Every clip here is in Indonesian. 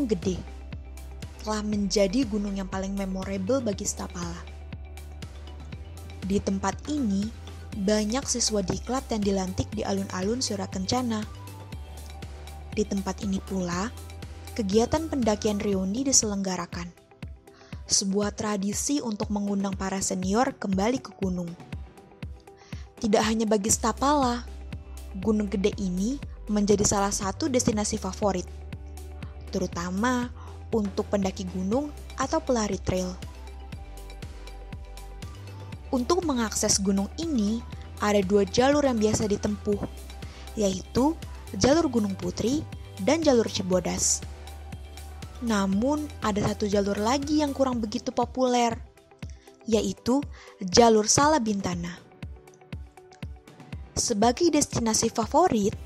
Gunung Gede telah menjadi gunung yang paling memorable bagi Stapala. Di tempat ini, banyak siswa diklat yang dilantik di alun-alun Surakencana. Di tempat ini pula, kegiatan pendakian reuni diselenggarakan. Sebuah tradisi untuk mengundang para senior kembali ke gunung. Tidak hanya bagi Stapala, Gunung Gede ini menjadi salah satu destinasi favorit, terutama untuk pendaki gunung atau pelari trail. Untuk mengakses gunung ini, ada 2 jalur yang biasa ditempuh, yaitu jalur Gunung Putri dan jalur Cibodas. Namun, ada 1 jalur lagi yang kurang begitu populer, yaitu jalur Salabintana. Sebagai destinasi favorit,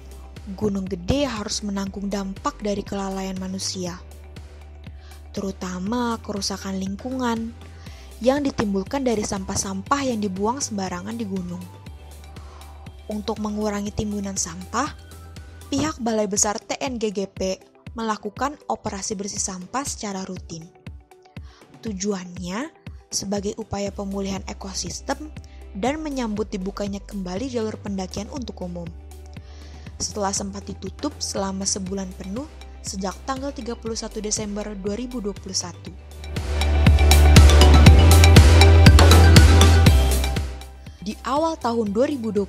Gunung Gede harus menanggung dampak dari kelalaian manusia, terutama kerusakan lingkungan yang ditimbulkan dari sampah-sampah yang dibuang sembarangan di gunung. Untuk mengurangi timbunan sampah, pihak Balai Besar TNGGP melakukan operasi bersih sampah secara rutin. Tujuannya sebagai upaya pemulihan ekosistem dan menyambut dibukanya kembali jalur pendakian untuk umum. Setelah sempat ditutup selama sebulan penuh sejak tanggal 31 Desember 2021. Di awal tahun 2022,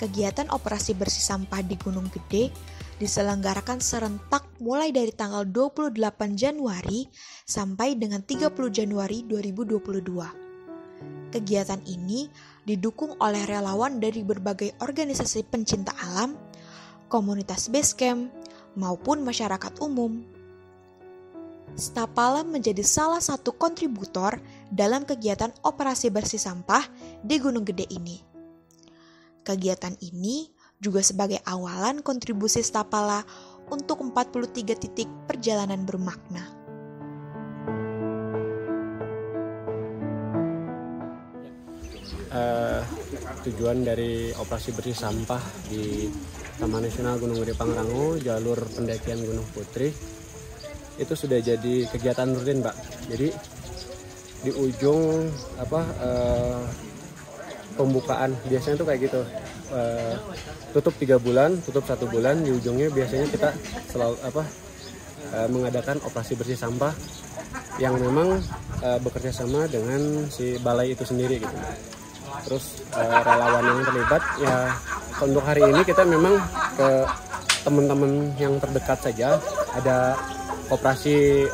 kegiatan operasi bersih sampah di Gunung Gede diselenggarakan serentak mulai dari tanggal 28 Januari sampai dengan 30 Januari 2022. Kegiatan ini didukung oleh relawan dari berbagai organisasi pencinta alam, komunitas basecamp, maupun masyarakat umum. Stapala menjadi salah satu kontributor dalam kegiatan operasi bersih sampah di Gunung Gede ini. Kegiatan ini juga sebagai awalan kontribusi Stapala untuk 43 titik perjalanan bermakna. Tujuan dari operasi bersih sampah di Taman Nasional Gunung Gede Pangrango, jalur pendakian Gunung Putri, itu sudah jadi kegiatan rutin, Mbak. Jadi di ujung pembukaan biasanya tuh kayak gitu, tutup 3 bulan, tutup 1 bulan, di ujungnya biasanya kita selalu mengadakan operasi bersih sampah yang memang bekerja sama dengan si balai itu sendiri gitu. Terus relawan yang terlibat ya, untuk hari ini kita memang ke teman-teman yang terdekat saja. Ada Koperasi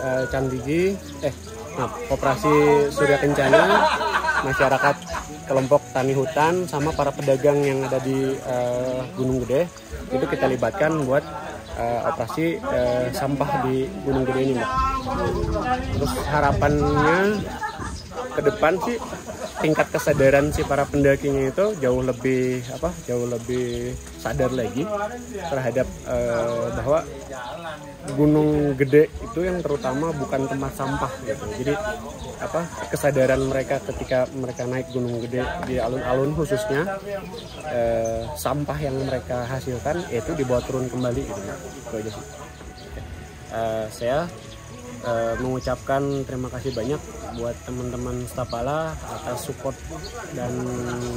Koperasi Surya Kencana, masyarakat kelompok tani hutan, sama para pedagang yang ada di Gunung Gede. Itu kita libatkan buat operasi sampah di Gunung Gede ini, Mbak. Terus harapannya ke depan sih tingkat kesadaran si para pendakinya itu jauh lebih sadar lagi terhadap bahwa Gunung Gede itu yang terutama bukan tempat sampah gitu. Jadi kesadaran mereka ketika mereka naik Gunung Gede di alun-alun khususnya, sampah yang mereka hasilkan itu dibawa turun kembali gitu. Itu aja sih. Saya mengucapkan terima kasih banyak buat teman-teman Stapala atas support dan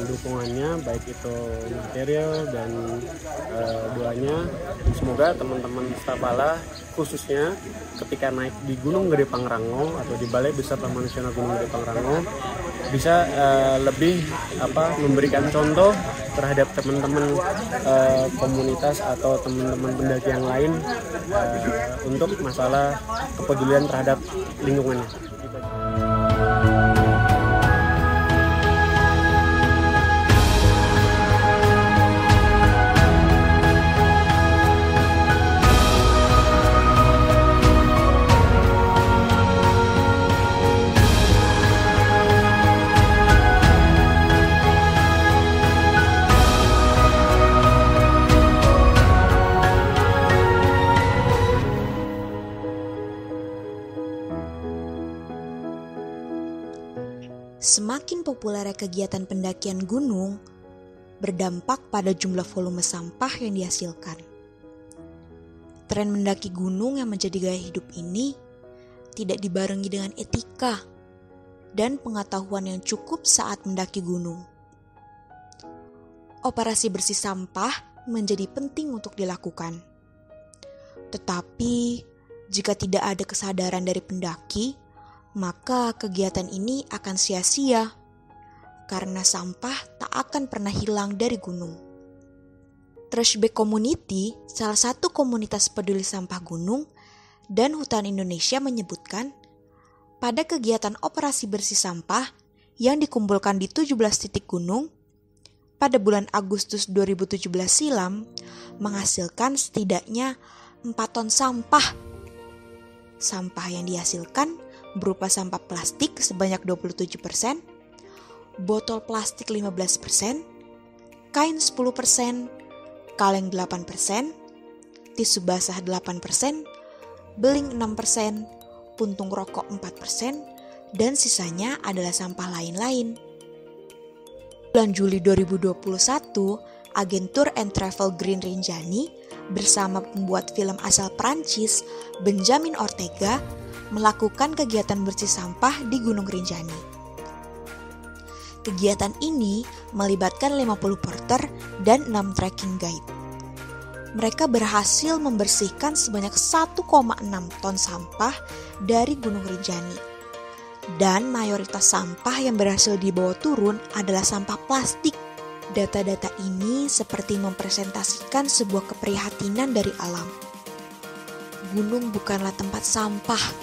dukungannya, baik itu material dan doanya. Semoga teman-teman Stapala khususnya ketika naik di Gunung Gede Pangrango atau di Balai Besar Taman Nasional Gunung Gede Pangrango bisa lebih memberikan contoh terhadap teman-teman komunitas atau teman-teman pendaki yang lain untuk masalah kepedulian terhadap lingkungannya. Semakin populernya kegiatan pendakian gunung berdampak pada jumlah volume sampah yang dihasilkan. Tren mendaki gunung yang menjadi gaya hidup ini tidak dibarengi dengan etika dan pengetahuan yang cukup saat mendaki gunung. Operasi bersih sampah menjadi penting untuk dilakukan. Tetapi, jika tidak ada kesadaran dari pendaki, maka kegiatan ini akan sia-sia karena sampah tak akan pernah hilang dari gunung. Trashback Community, salah satu komunitas peduli sampah gunung dan hutan Indonesia menyebutkan, pada kegiatan operasi bersih sampah yang dikumpulkan di 17 titik gunung, pada bulan Agustus 2017 silam, menghasilkan setidaknya 4 ton sampah. Sampah yang dihasilkan berupa sampah plastik sebanyak 27%, botol plastik 15%, kain 10%, kaleng 8%, tisu basah 8%, beling 6%, puntung rokok 4%, dan sisanya adalah sampah lain-lain. Bulan Juli 2021, agen Tour and Travel Green Rinjani bersama pembuat film asal Prancis, Benjamin Ortega, melakukan kegiatan bersih sampah di Gunung Rinjani. Kegiatan ini melibatkan 50 porter dan 6 trekking guide. Mereka berhasil membersihkan sebanyak 1,6 ton sampah dari Gunung Rinjani. Dan mayoritas sampah yang berhasil dibawa turun adalah sampah plastik. Data-data ini seperti mempresentasikan sebuah keprihatinan dari alam. Gunung bukanlah tempat sampah.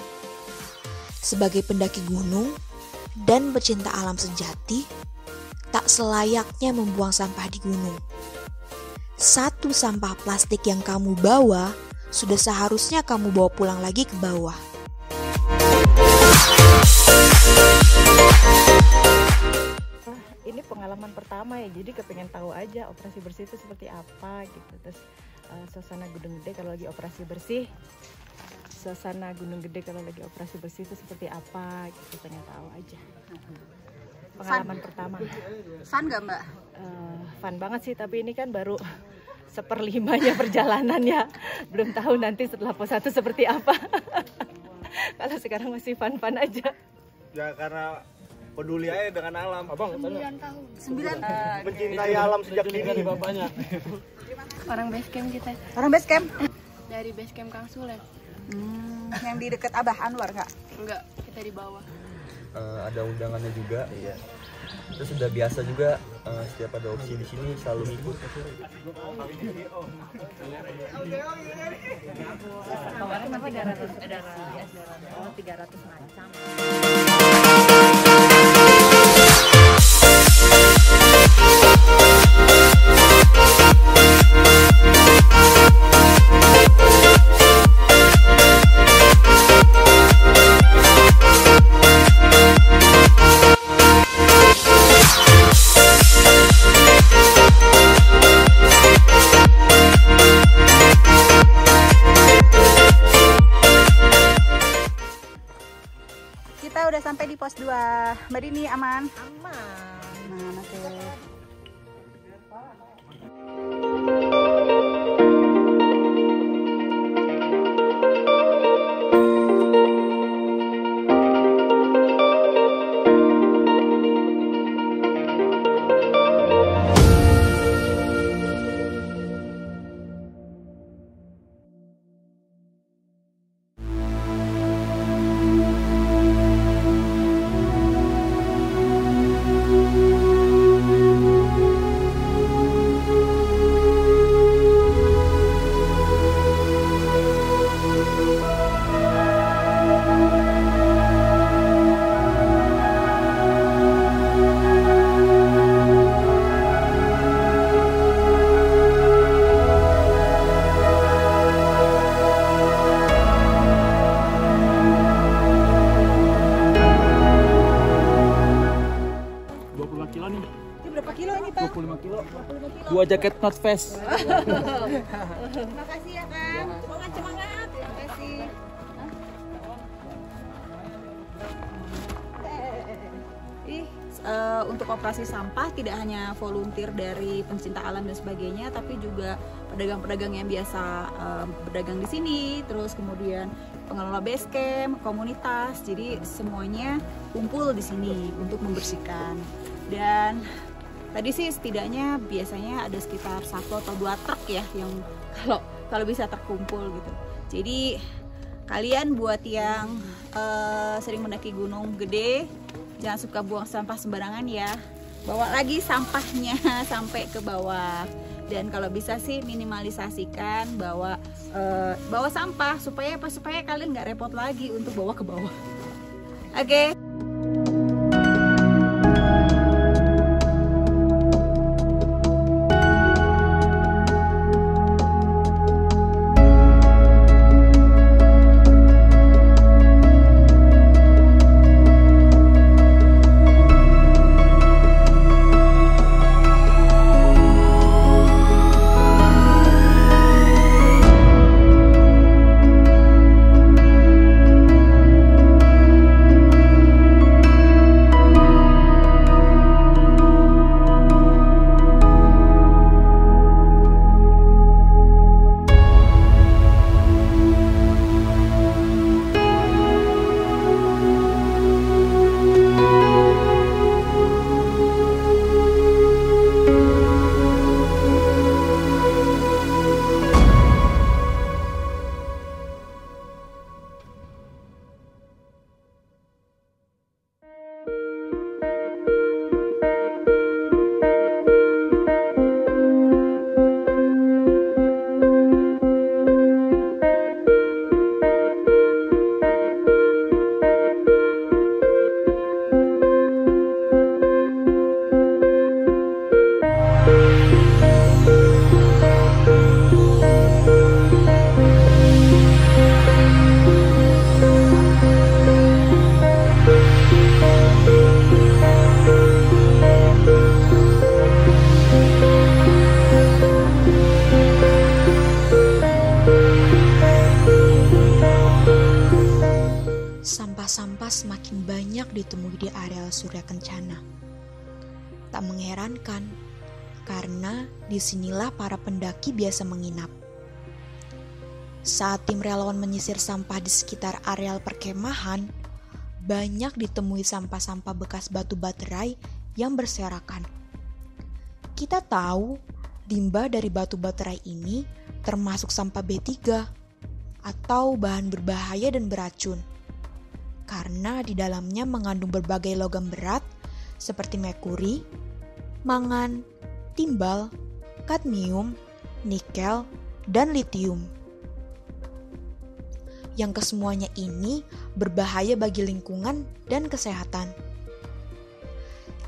Sebagai pendaki gunung dan pecinta alam sejati, tak selayaknya membuang sampah di gunung. Satu sampah plastik yang kamu bawa, sudah seharusnya kamu bawa pulang lagi ke bawah. Ini pengalaman pertama ya, jadi kepengen tahu aja operasi bersih itu seperti apa gitu. Terus suasana Gunung Gede kalau lagi operasi bersih, itu seperti apa gitu, pengen tahu aja. Pengalaman pertama. Fun gak Mbak? Fun banget sih, tapi ini kan baru 1/5 perjalanannya. Belum tahu nanti setelah pos 1 seperti apa. Kalau sekarang masih fun-fun aja. Ya karena peduli aja dengan alam. Abang, 9 tahun. 9 mencintai alam sejak dini bapaknya. Orang base camp kita. Orang base camp? Dari base camp Kang Sule. Yang di dekat Abah Anwar nggak? Enggak, kita di bawah. Ada undangannya juga. Iya. Terus sudah biasa juga, setiap ada opsi di sini selalu ikut. Kemarin kan 300 macam. Kita udah sampai di pos 2. Mbak Dini aman? Aman. Oke. Ini berapa kilo ini Pak? 25 kilo. 2 jaket North Face. Terima kasih ya Kang. Semangat. Terima kasih. Ih, untuk operasi sampah tidak hanya volunteer dari pencinta alam dan sebagainya, tapi juga pedagang-pedagang yang biasa berdagang di sini, terus kemudian pengelola base camp, komunitas. Jadi semuanya kumpul di sini untuk membersihkan. Dan tadi sih setidaknya biasanya ada sekitar 1 atau 2 truk ya yang kalau bisa terkumpul gitu. Jadi kalian buat yang sering mendaki Gunung Gede, jangan suka buang sampah sembarangan ya. Bawa lagi sampahnya sampai ke bawah. Dan kalau bisa sih minimalisasikan bawa sampah supaya kalian nggak repot lagi untuk bawa ke bawah. Oke. Sampah semakin banyak ditemui di areal Surya Kencana. Tak mengherankan, karena disinilah para pendaki biasa menginap. Saat tim relawan menyisir sampah di sekitar areal perkemahan, banyak ditemui sampah-sampah bekas batu baterai yang berserakan. Kita tahu limbah dari batu baterai ini termasuk sampah B3 atau bahan berbahaya dan beracun, karena di dalamnya mengandung berbagai logam berat seperti merkuri, mangan, timbal, kadmium, nikel, dan litium. Yang kesemuanya ini berbahaya bagi lingkungan dan kesehatan.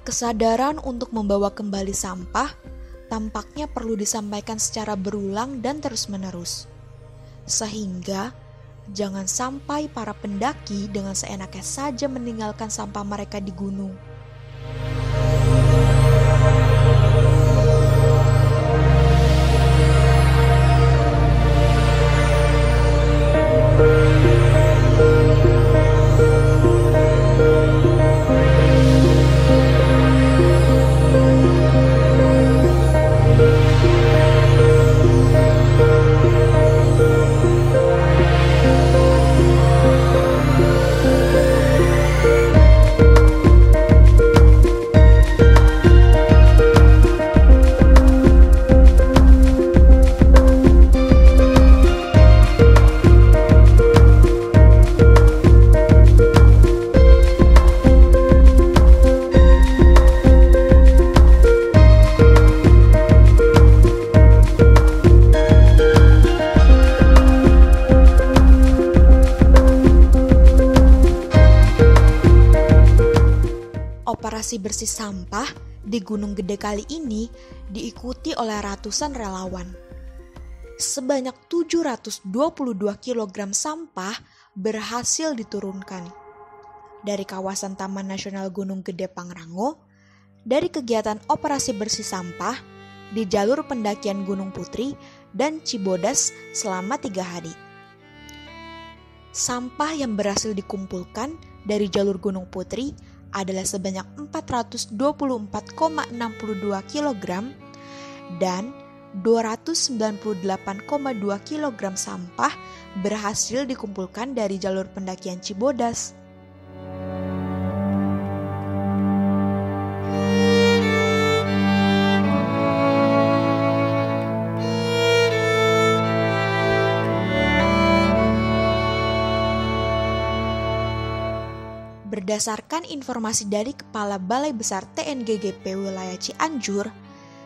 Kesadaran untuk membawa kembali sampah tampaknya perlu disampaikan secara berulang dan terus-menerus, sehingga jangan sampai para pendaki dengan seenaknya saja meninggalkan sampah mereka di gunung. Operasi bersih sampah di Gunung Gede kali ini diikuti oleh ratusan relawan. Sebanyak 722 kg sampah berhasil diturunkan dari kawasan Taman Nasional Gunung Gede Pangrango, dari kegiatan operasi bersih sampah di jalur pendakian Gunung Putri dan Cibodas selama 3 hari. Sampah yang berhasil dikumpulkan dari jalur Gunung Putri adalah sebanyak 424,62 kg dan 298,2 kg sampah berhasil dikumpulkan dari jalur pendakian Cibodas. Berdasarkan informasi dari Kepala Balai Besar TNGGP wilayah Cianjur,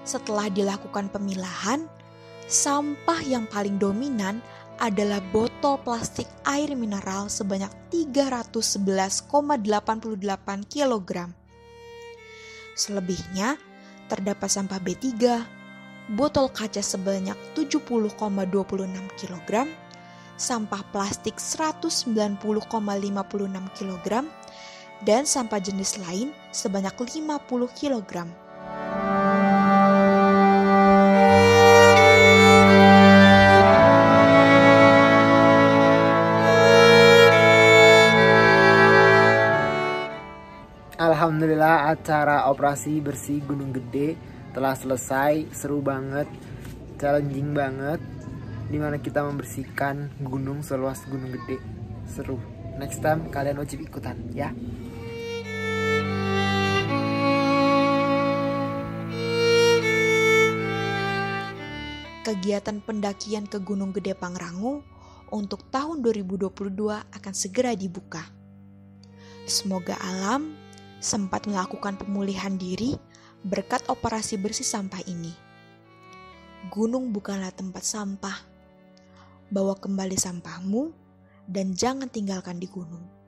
setelah dilakukan pemilahan, sampah yang paling dominan adalah botol plastik air mineral sebanyak 311,88 kg. Selebihnya terdapat sampah B3, botol kaca sebanyak 70,26 kg, sampah plastik 190,56 kg, dan sampah jenis lain sebanyak 50 kg. Alhamdulillah, acara operasi bersih Gunung Gede telah selesai. Seru banget, challenging banget, dimana kita membersihkan gunung seluas Gunung Gede. Seru. Next time kalian wajib ikutan ya. Kegiatan pendakian ke Gunung Gede Pangrango untuk tahun 2022 akan segera dibuka. Semoga alam sempat melakukan pemulihan diri berkat operasi bersih sampah ini. Gunung bukanlah tempat sampah. Bawa kembali sampahmu dan jangan tinggalkan di gunung.